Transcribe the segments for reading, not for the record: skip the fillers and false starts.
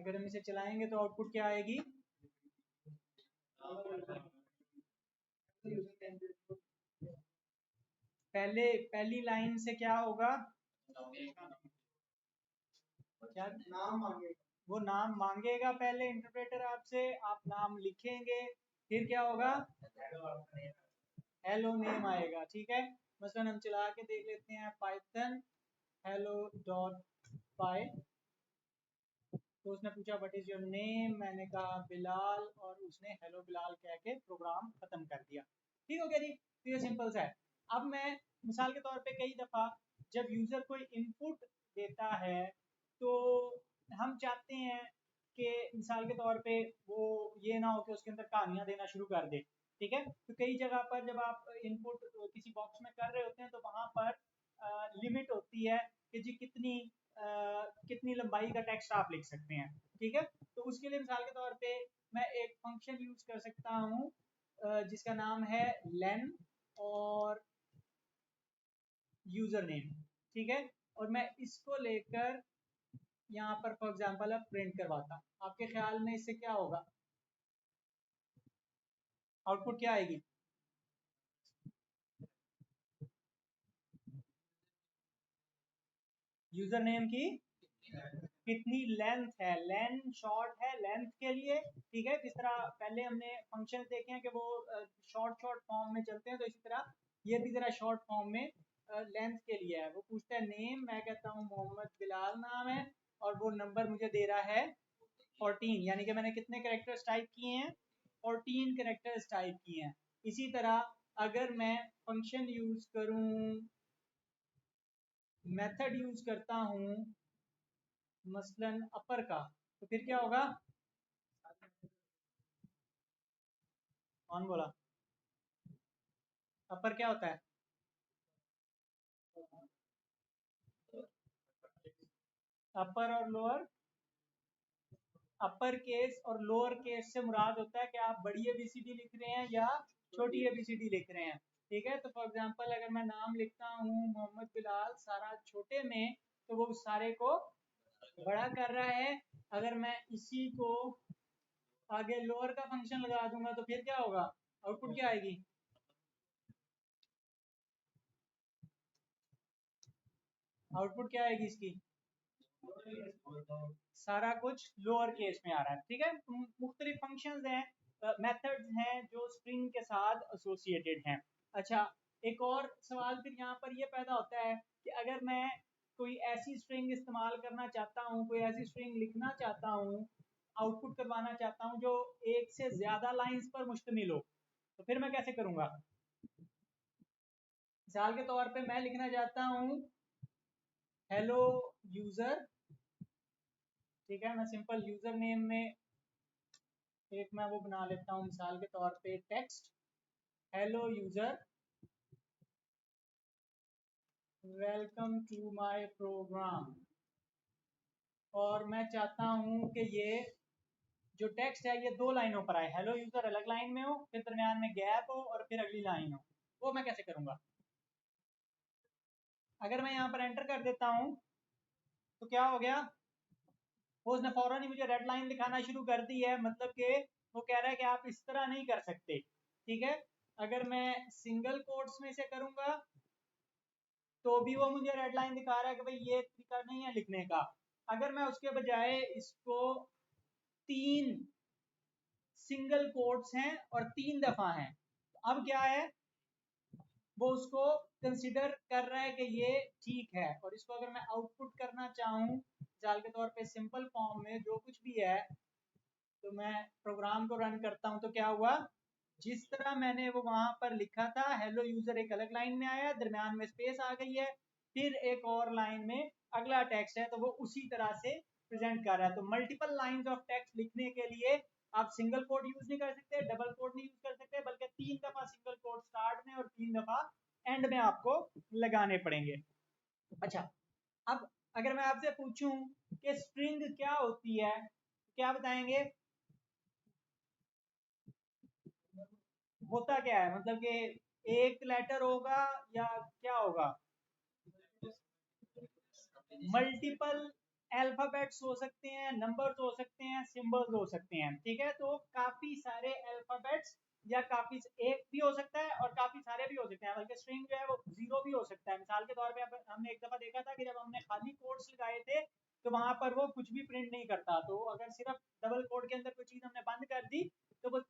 अगर हम इसे चलाएंगे तो आउटपुट क्या आएगी? पहली लाइन से क्या होगा? क्या नाम मांगेगा? वो नाम मांगेगा पहले इंटरप्रेटर आपसे, आप नाम लिखेंगे, फिर क्या होगा? हेलो नेम आएगा। ठीक है, मसलन हम चला के देख लेते हैं पाइथन hello.py। तो उसने पूछा व्हाट इज योर नेम, मैंने कहा बिलाल, और उसने हेलो बिलाल कह के प्रोग्राम खत्म कर दिया। ठीक हो गया जी, तो ये सिंपल सा है। अब मैं मिसाल के तौर पे कई दफ़ा जब यूज़र कोई इनपुट देता है तो हम चाहते हैं कि मिसाल के तौर पे वो ये ना हो कि उसके अंदर कहानियाँ देना शुरू कर दे। ठीक है, तो कई जगह पर जब आप इनपुट किसी बॉक्स में कर रहे होते हैं तो वहाँ पर लिमिट होती है कि जी कितनी लंबाई का टेक्स्ट आप लिख सकते हैं। ठीक है, तो उसके लिए मिसाल के तौर पे मैं एक फंक्शन यूज कर सकता हूँ जिसका नाम है len और यूजर नेम। ठीक है, और मैं इसको लेकर यहाँ पर फॉर एग्जांपल अब प्रिंट करवाता। आपके ख्याल में इससे क्या होगा? आउटपुट क्या आएगी? यूजर नेम की कितनी लेंथ है, लेन शॉर्ट है लेंथ के लिए। ठीक है, जिस तरह पहले हमने फंक्शन देखे हैं कि वो शॉर्ट फॉर्म में चलते हैं, तो इसी तरह ये भी जरा शॉर्ट फॉर्म में लेंथ के लिए है। वो पूछता है नेम, मैं कहता हूँ मोहम्मद बिलाल नाम है, और वो नंबर मुझे दे रहा है 14, यानी कि मैंने कितने कैरेक्टर्स टाइप किए हैं? 14 कैरेक्टर्स टाइप किए हैं। इसी तरह अगर मैं फंक्शन यूज करूं, मेथड यूज करता हूं मसलन अपर का, तो फिर क्या होगा? कौन बोला? अपर क्या होता है? अपर और लोअर। अपर केस और लोअर केस से मुराद होता है कि आप बड़ी एबीसीडी लिख रहे हैं या छोटी एबीसीडी लिख रहे हैं। ठीक है, तो फॉर एग्जांपल अगर मैं नाम लिखता हूँ मोहम्मद बिलाल सारा छोटे में, तो वो उस सारे को बड़ा कर रहा है। अगर मैं इसी को आगे लोअर का फंक्शन लगा दूंगा तो फिर क्या होगा? आउटपुट क्या आएगी? आउटपुट क्या आएगी इसकी? सारा कुछ लोअर केस में आ रहा है। ठीक है, मुख्तलिफ फंक्शंस हैं, मेथड्स हैं जो स्ट्रिंग के साथ एसोसिएटेड हैं। अच्छा, एक और सवाल फिर यहाँ पर ये पैदा होता है कि अगर मैं कोई ऐसी स्ट्रिंग इस्तेमाल करना चाहता हूँ, कोई ऐसी स्ट्रिंग लिखना चाहता हूँ, आउटपुट करवाना चाहता हूँ जो एक से ज्यादा लाइंस पर मुश्तमिल हो, तो फिर मैं कैसे करूँगा? मिसाल के तौर पे मैं लिखना चाहता हूँ हेलो यूजर। ठीक है, मैं सिंपल यूजर नेम में एक मैं वो बना लेता हूँ मिसाल के तौर पे text, hello user welcome to my program. और मैं चाहता हूँ कि ये जो टेक्स्ट है ये 2 लाइनों पर आए, हेलो यूजर अलग लाइन में हो, फिर दरमियान में गैप हो, और फिर अगली लाइन हो। वो मैं कैसे करूँगा? अगर मैं यहाँ पर एंटर कर देता हूँ तो क्या हो गया? वो उसने फौरन ही मुझे रेड लाइन दिखाना शुरू कर दी है, मतलब कि वो कह रहा है कि आप इस तरह नहीं कर सकते। ठीक है, अगर मैं सिंगल कोट्स में से करूंगा तो भी वो मुझे रेड लाइन दिखा रहा है कि भाई ये तरीका नहीं है लिखने का। अगर मैं उसके बजाय इसको 3 सिंगल कोट्स हैं और 3 दफा हैं, तो अब क्या है? वो उसको कंसिडर कर रहा है कि ये ठीक है। और इसको अगर मैं आउटपुट करना चाहूँ मिसाल के तौर पे सिंपल फॉर्म में जो कुछ भी है, तो मैं प्रोग्राम को रन करता हूँ तो क्या हुआ? जिस तरह मैंने वो वहां पर लिखा था हेलो यूजर एक अलग लाइन में आया, दरम्यान में स्पेस आ गई है, फिर एक और लाइन में अगला टेक्स्ट है, तो वो उसी तरह से प्रेजेंट कर रहा है। तो मल्टीपल लाइंस ऑफ टेक्स्ट लिखने के लिए आप सिंगल कोड यूज नहीं कर सकते, डबल कोड नहीं यूज कर सकते, बल्कि 3 दफा सिंगल कोड स्टार्ट में और 3 दफा एंड में आपको लगाने पड़ेंगे। अच्छा, अब अगर मैं आपसे पूछूं कि स्ट्रिंग क्या होती है, क्या बताएंगे? होता क्या है, मतलब कि एक लेटर होगा या क्या होगा? मल्टीपल अल्फाबेट्स हो सकते हैं, नंबर्स हो सकते हैं, सिंबल्स हो सकते हैं, ठीक है। तो काफी सारे अल्फाबेट्स या काफी एक भी हो सकता है और काफी सारे भी हो सकते हैं, बल्कि स्ट्रिंग जो है वो जीरो भी हो सकता है। मिसाल के तौर पे हमने एक दफा देखा था कि जब हमने खाली कोट्स लगाए थे तो वहां पर वो कुछ भी प्रिंट नहीं करता, तो अगर सिर्फ डबल कोट के अंदर कोई चीज हमने बंद कर दी तो वो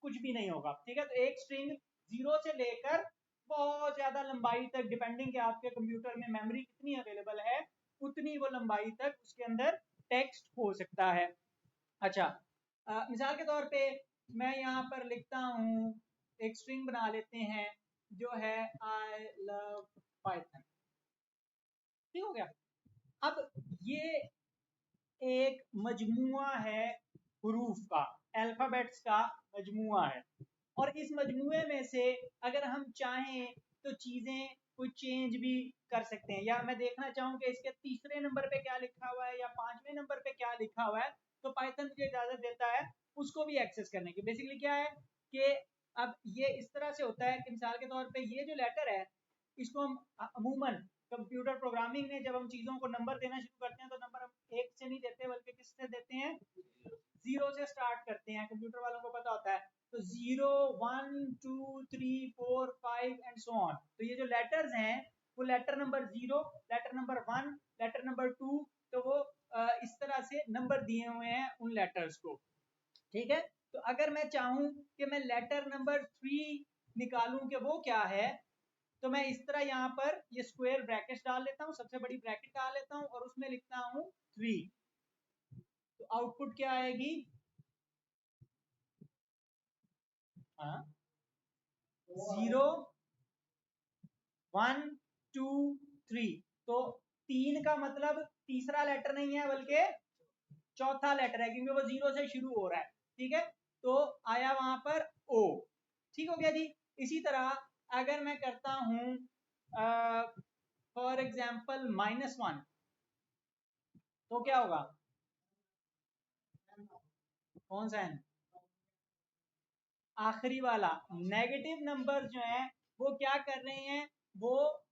कुछ भी नहीं होगा, ठीक है। तो एक स्ट्रिंग जीरो से लेकर बहुत ज्यादा लंबाई तक, डिपेंडिंग कि आपके कंप्यूटर में मेमोरी कितनी अवेलेबल है, उतनी वो लंबाई तक उसके अंदर टेक्स्ट हो सकता है। अच्छा, मिसाल के तौर पे मैं यहाँ पर लिखता हूँ, एक स्ट्रिंग बना लेते हैं जो है आई लव पाइथन, ठीक हो गया। अब ये एक मजमुआ है हुरूफ का, अल्फाबेट्स का मजमुआ है, और इस मजमुए में से अगर हम चाहें तो चीजें कोई चेंज भी कर सकते हैं, या मैं देखना चाहूँ कि इसके तीसरे नंबर पे क्या लिखा हुआ है या पांचवें नंबर पे क्या लिखा हुआ है, तो पाइथन मुझे इजाजत देता है उसको भी एक्सेस करने की। बेसिकली क्या है कि अब ये इस तरह से होता है कि मिसाल के तौर पे ये जो लेटर है इसको हम अमूमन कंप्यूटर प्रोग्रामिंग में जब हम चीजों को नंबर देना शुरू करते हैं तो नंबर हम एक से नहीं देते बल्कि किससे देते हैं, जीरो से स्टार्ट करते हैं, कंप्यूटर वालों को पता होता है। तो 0 1 2 3 4 5 एंड सो ऑन। तो ये जो लेटर्स हैं वो letter number 0, letter number 1, letter number 2, तो वो इस तरह से नंबर दिए हुए हैं उन लेटर्स को, ठीक है। तो अगर मैं चाहूं कि मैं लेटर नंबर 3 निकालूं कि वो क्या है, तो मैं इस तरह यहाँ पर ये स्क्वायर ब्रैकेट डाल लेता हूँ, सबसे बड़ी ब्रैकेट डाल लेता हूँ और उसमें लिखता हूँ 3। तो आउटपुट क्या आएगी, हाँ, 0 1 2 3। तो 3 का मतलब तीसरा लेटर नहीं है बल्कि चौथा लेटर है, क्योंकि वो 0 से शुरू हो रहा है, ठीक है। तो आया वहां पर ओ, ठीक हो गया जी। इसी तरह अगर मैं करता हूं फॉर एग्जाम्पल -1, तो क्या होगा, कौन सा है, आखिरी वाला। नेगेटिव नंबर जो है वो क्या कर रहे हैं, वो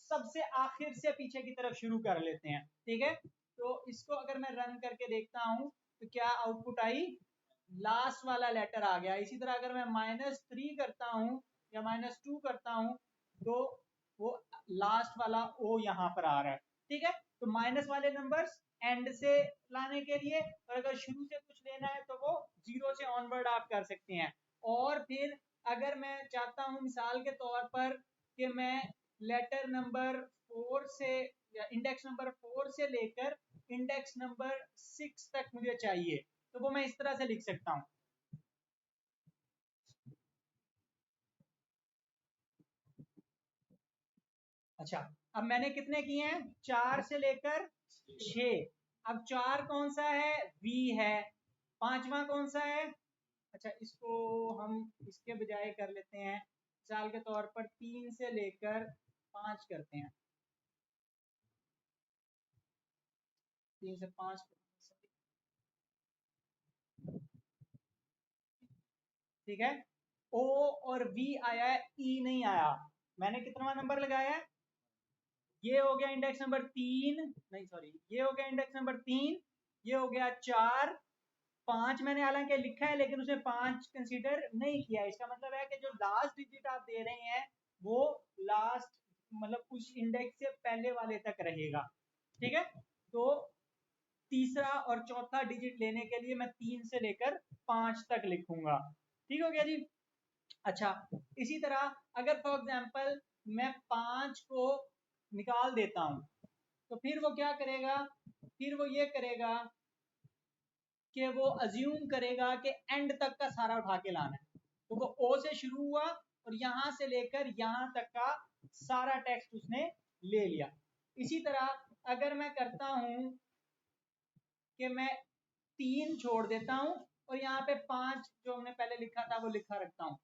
सबसे आखिर से पीछे की तरफ शुरू कर लेते हैं, ठीक है। तो इसको अगर मैं रन करके देखता हूं तो क्या आउटपुट आई, लास्ट वाला लेटर आ गया। इसी तरह अगर मैं -3 करता हूं या -2 करता हूं तो वो लास्ट वाला ओ यहाँ पर आ रहा है, ठीक है। तो माइनस वाले नंबर्स एंड से लाने के लिए, और अगर शुरू से कुछ लेना है तो वो 0 से ऑनवर्ड आप कर सकते हैं। और फिर अगर मैं चाहता हूं मिसाल के तौर पर कि मैं लेटर नंबर 4 से या इंडेक्स नंबर 4 से लेकर इंडेक्स नंबर 6 तक मुझे चाहिए, तो वो मैं इस तरह से लिख सकता हूं। अच्छा, अब मैंने कितने किए हैं, 4 से लेकर 6। अब 4 कौन सा है, वी है। पांचवा कौन सा है, अच्छा इसको हम इसके बजाय कर लेते हैं, मिसाल के तौर पर 3 से लेकर 5 करते हैं, 3 से 5, ठीक है। ओ और वी आया है, ई नहीं आया। मैंने कितना नंबर लगाया है, ये हो गया इंडेक्स नंबर 3, नहीं सॉरी, ये हो गया इंडेक्स नंबर 3, ये हो गया 4, 5 मैंने हालांकि लिखा है लेकिन उसने 5 कंसीडर नहीं किया। इसका मतलब है कि जो लास्ट डिजिट आप दे रहे हैं वो लास्ट मतलब उस इंडेक्स से पहले वाले तक रहेगा, ठीक है। तो तीसरा और चौथा डिजिट लेने के लिए मैं 3 से लेकर 5 तक लिखूंगा, ठीक हो गया जी। अच्छा, इसी तरह अगर फॉर एग्जांपल मैं 5 को निकाल देता हूं तो फिर वो क्या करेगा, फिर वो ये करेगा कि वो अज्यूम करेगा कि एंड तक का सारा उठा के लाना है। तो वो ओ से शुरू हुआ और यहां से लेकर यहां तक का सारा टेक्स्ट उसने ले लिया। इसी तरह अगर मैं करता हूं कि मैं 3 छोड़ देता हूं और यहाँ पे 5 जो हमने पहले लिखा था वो लिखा रखता हूं,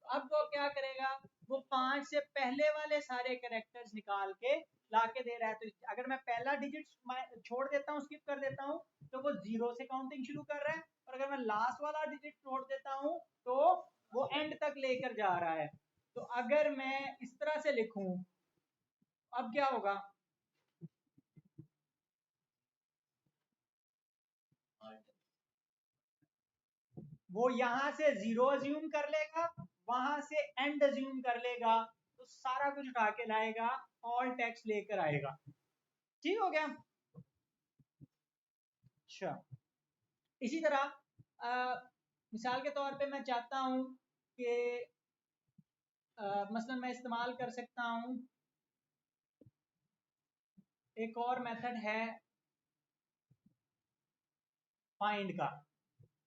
अब वो क्या करेगा, वो 5 से पहले वाले सारे कैरेक्टर्स निकाल के लाके दे रहा है। तो अगर मैं पहला डिजिट छोड़ देता हूँ, स्किप कर देता हूँ, तो वो 0 से काउंटिंग शुरू कर रहा है, और अगर मैं लास्ट वाला डिजिट छोड़ देता हूँ तो वो एंड तक लेकर जा रहा है। तो अगर मैं इस तरह से लिखूं, अब क्या होगा, वो यहां से 0 अज्यूम कर लेगा, वहां से एंड अज्यूम कर लेगा, तो सारा कुछ उठा के लाएगा, ऑल टेक्स्ट लेकर आएगा। ठीक हो गया। अच्छा, इसी तरह मिसाल के तौर पे मैं चाहता हूं कि मसलन मैं इस्तेमाल कर सकता हूं, एक और मेथड है फाइंड का,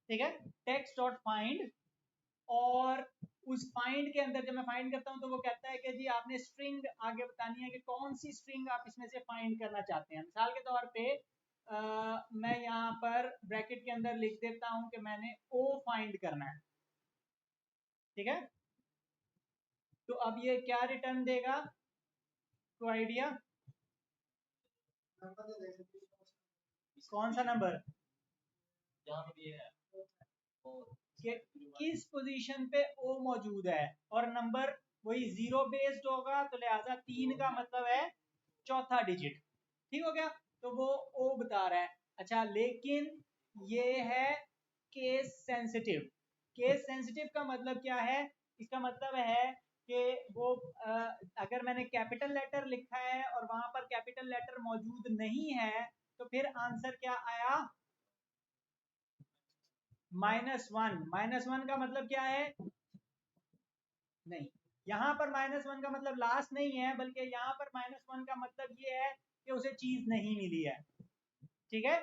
ठीक है, टेक्स्ट डॉट फाइंड। और उस फाइंड के अंदर जब मैं फाइंड करता हूं तो वो कहता है कि जी आपने स्ट्रिंग आगे बतानी है कि कौन सी स्ट्रिंग आप इसमें से फाइंड करना चाहते हैं। मिसाल के तौर पे मैं यहाँ पर ब्रैकेट के अंदर लिख देता हूं कि मैंने ओ फाइंड करना है, ठीक है। तो अब ये क्या रिटर्न देगा, कोई आइडिया? कौन सा नंबर कि किस पोजीशन पे ओ मौजूद है, और नंबर वही 0 बेस्ड होगा, तो लिहाजा 3 का मतलब है चौथा डिजिट। ठीक हो गया, तो वो ओ बता रहा है। अच्छा, लेकिन ये है केस सेंसिटिव। केस सेंसिटिव का मतलब क्या है? इसका मतलब है कि वो अगर मैंने कैपिटल लेटर लिखा है और वहां पर कैपिटल लेटर मौजूद नहीं है, तो फिर आंसर क्या आया, -1। -1 का मतलब क्या है? नहीं, यहां पर -1 का मतलब लास्ट नहीं है, बल्कि यहां पर -1 का मतलब ये है कि उसे चीज नहीं मिली है। ठीक है,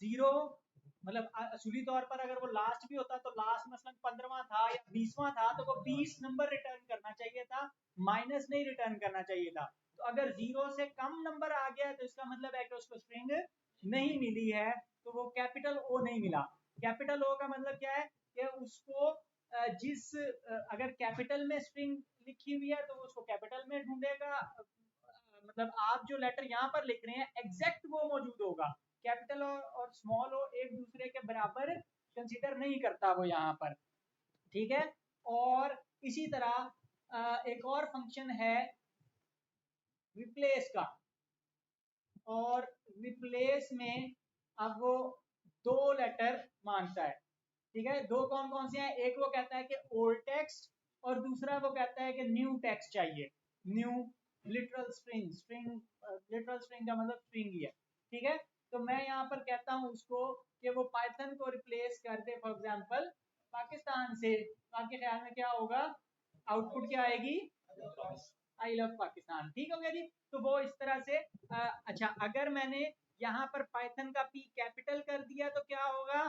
0 मतलब असली तौर पर अगर वो लास्ट भी होता तो लास्ट मसलन 15वां था या 20वां था, तो वो 20 नंबर रिटर्न करना चाहिए था, माइनस नहीं रिटर्न करना चाहिए था। तो अगर 0 से कम नंबर आ गया तो इसका मतलब है कि उसको स्ट्रिंग नहीं मिली है, तो वो कैपिटल ओ नहीं मिला। कैपिटल ओ का मतलब क्या है कि उसको अगर कैपिटल में स्ट्रिंग लिखी हुई है तो उसको कैपिटल में ढूंढेगा, मतलब आप जो लेटर यहाँ पर लिख रहे हैं एग्जैक्ट वो मौजूद होगा। कैपिटल और स्मॉल ओ एक दूसरे के बराबर कंसीडर नहीं करता वो यहाँ पर। ठीक है, और इसी तरह एक और फंक्शन है रिप्लेस का, और रिप्लेस में अब वो 2 लेटर मांगता है। ठीक है, 2 कौन कौन से हैं? एक वो कहता है कि ओल्ड टेक्स्ट, और दूसरा वो कहता है कि न्यू टेक्स्ट चाहिए। New literal string, literal string का मतलब स्ट्रिंग ही है। ठीक है, तो मैं यहाँ पर कहता हूँ उसको कि वो पाइथन को रिप्लेस कर दे फॉर एग्जांपल पाकिस्तान से। तो आपके ख्याल में क्या होगा, आउटपुट क्या आएगी? I love Pakistan. ठीक हो गया जी। तो वो इस तरह से अच्छा, अगर मैंने यहाँ पर पाइथन का पी कैपिटल कर दिया तो क्या होगा?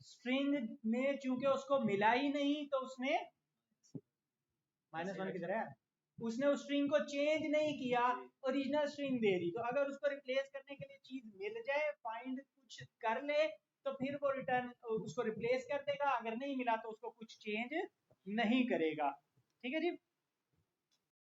स्ट्रिंग में चूंकि उसको मिला ही नहीं, तो उसने -1 की तरह है, उसने उस स्ट्रिंग को चेंज नहीं किया, ओरिजिनल स्ट्रिंग दे दी। तो अगर उसको रिप्लेस करने के लिए चीज मिल जाए, फाइंड कुछ कर ले, तो फिर वो रिटर्न उसको रिप्लेस कर देगा, अगर नहीं मिला तो उसको कुछ चेंज नहीं करेगा। ठीक है जी।